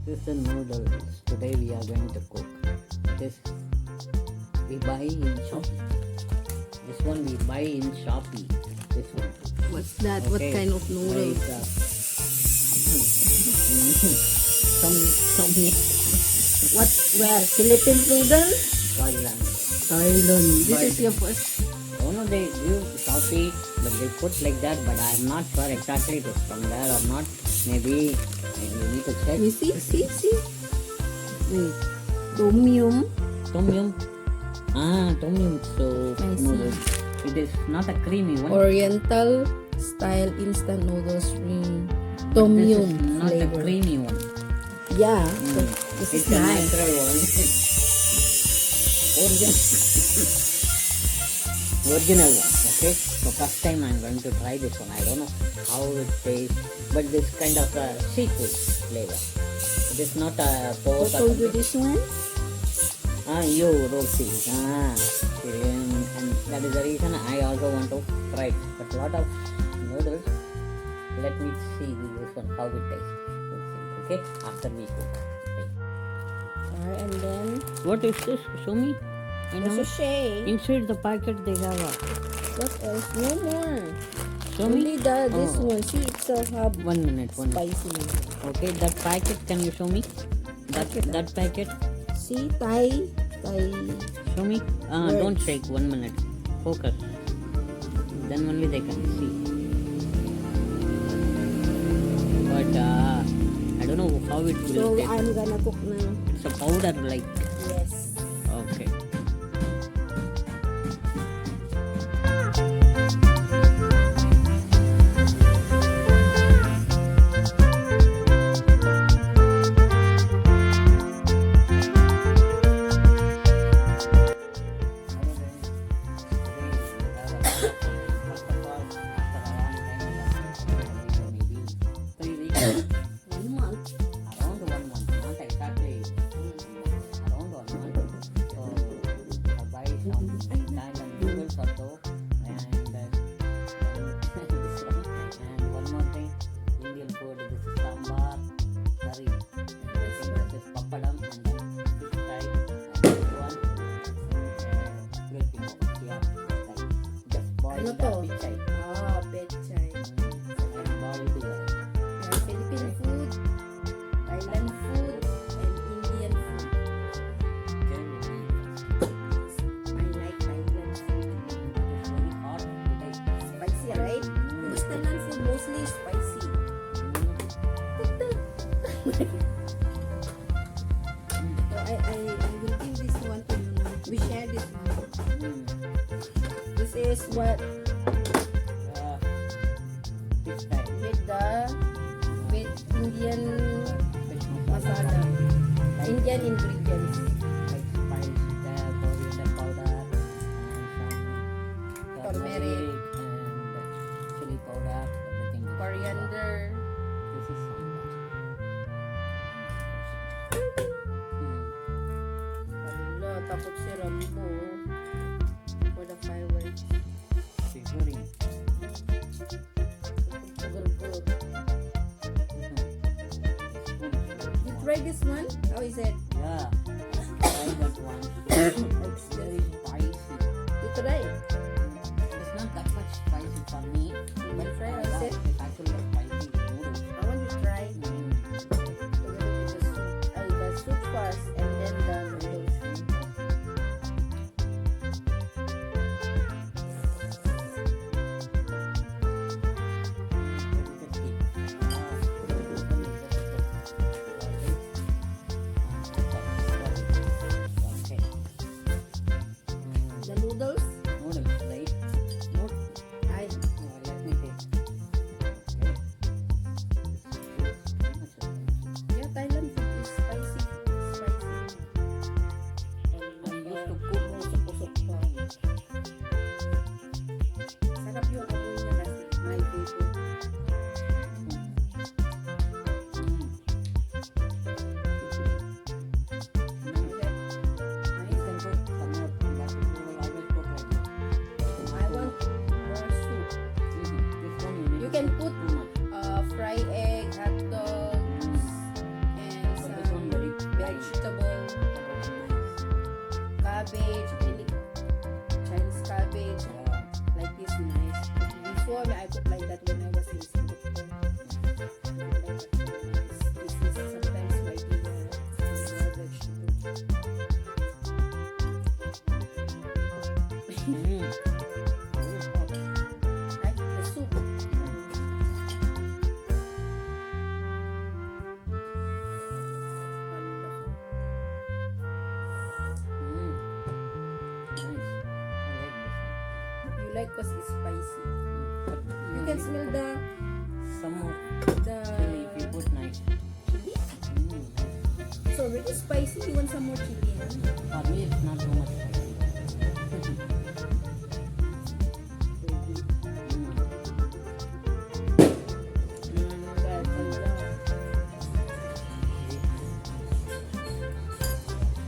This is the noodles. Today we are going to cook. This we buy in Shopee. This one we buy in Shopee. This one. What's that? What kind of noodles? Some What? Where? Philippine noodles? Thailand. Thailand. This But- is your first. Oh no, they give Shopee, but they put like that. But I'm not sure exactly it is from there or not. Maybe you need to check. You see. Wait. Tom Yum. Tom Yum. Tom Yum soup I see. noodles. It is not a creamy one. Oriental style instant noodles ring. Tom This Yum is not a flavor. creamy one. Yeah. So this It's is a nice. natural one. Original one. Okay. So first time I'm going to try this one. I don't know how it tastes, but this kind of a seafood flavor. It is not a pork. What told you this one? You roti. And that is the reason I also want to try it. But lot of noodles. Let me see this one how it tastes. We'll see. Okay, after we cook. Okay. Alright, and then What is this? Show me. I know. sachet. Inside the packet they have a. What else? No more. Show Only me. this Oh. one. See, it's a hub. 1 minute. 1 minute. Spicy. Okay, that packet. Can you show me? That packet. See, Thai. Show me. Words. Don't shake. 1 minute. Focus. Then only they can see. But I don't know how it will So taste. I'm gonna cook now. It's a powder like. Yes. Okay. One month. Around 1 month, not exactly around 1 month. So I buy some Thailand noodles also, and this one. And one more thing, Indian food. This is sambar, curry. This is Appalam, and then fish fry. And this one, grilled pickle. Yeah, just boiled Ano to? pechay. Pechay. And boiled Philippine food, Thailand food, and Indian food. I like Thailand food. It's very hot today. Spicy, right? Because Thailand food mostly is spicy. So I will give this one to you now. We share this one. This is what Fish fry. with Indian masala, Indian ingredients. Like spice, coriander powder, and some Turmeric. and chili powder, everything. Coriander. This is sambar. Wala, takot si Rambo for the fireworks. Figuring. You try this one? How is it? Yeah, try that one. It's very spicy. You try? It's not that much spicy for me, but Try, for I that, said. it's actually a spicy noodles. I want you to try together with the soup. The soup first and then the noodles. The noodles, Noodles, right? I Let me taste. Okay. vegetable, cabbage, any Chinese cabbage, like this nice. Before I cook like that when I was in Singapore. This is sometimes my dinner, vegetable. Right, the soup. You like cause it's spicy. You can smell Some more the chili if you put nice. chili. So really spicy. You want some more chili? Huh? For me, it's not too much spicy.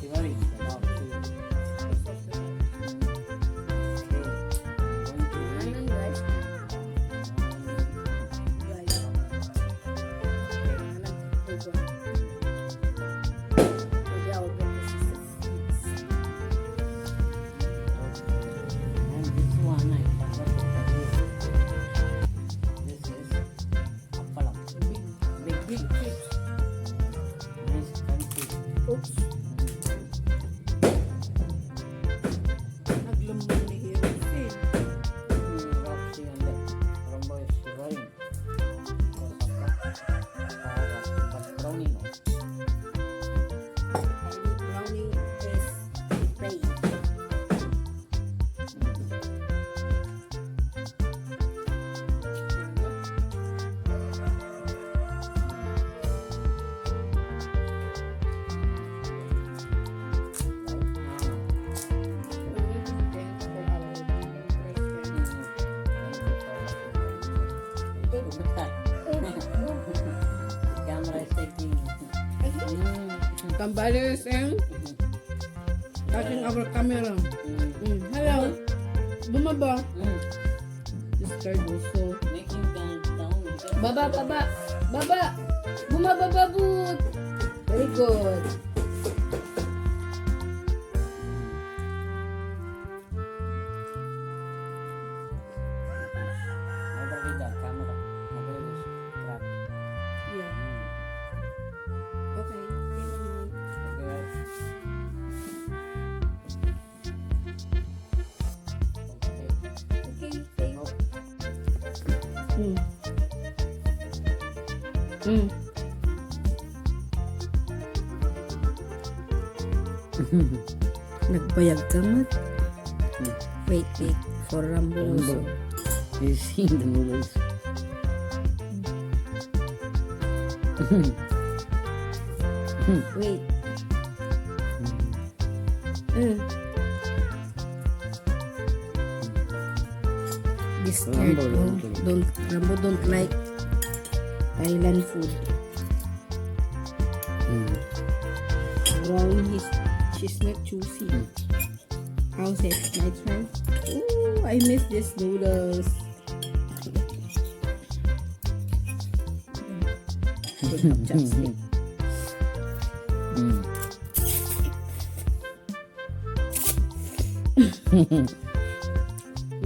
Shivering, the dog, too. Anan guys? Guys. Anan. Hold on. Maybe I will get the seeds. And this one I forgot to tell you. This is Appalam. Big chips. Nice crunchy. Oops. Naglambong ni Hero. Roxy and the Rumbo is shivering. But brownie no. And brownie is plain. The camera is taking. Somebody is touching our camera. Hello. Bumaba. This card also. Making countdown. Baba, baba. Baba. Bumaba, babut. Very good. Over with the camera. Mobile is cracked. Yeah. Okay. Thank you. Okay, guys. Okay. Okay, thank Oh, Nagbayag ka mat. Wait. For Rambo. Rambo. You see the noodles. Wait. This card, Rambo don't like Thailand food. Brown, she's not choosy. How's it? Can I try? Oh, I miss this noodles. Take up chopstick.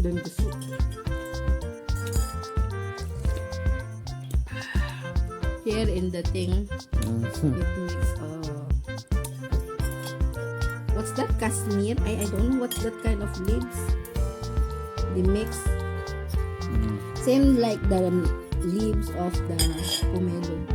Then the soup. Here in the thing, it makes what's that? Kashmir? I don't know what's that kind of leaves. They mix same like the leaves of the pomelo.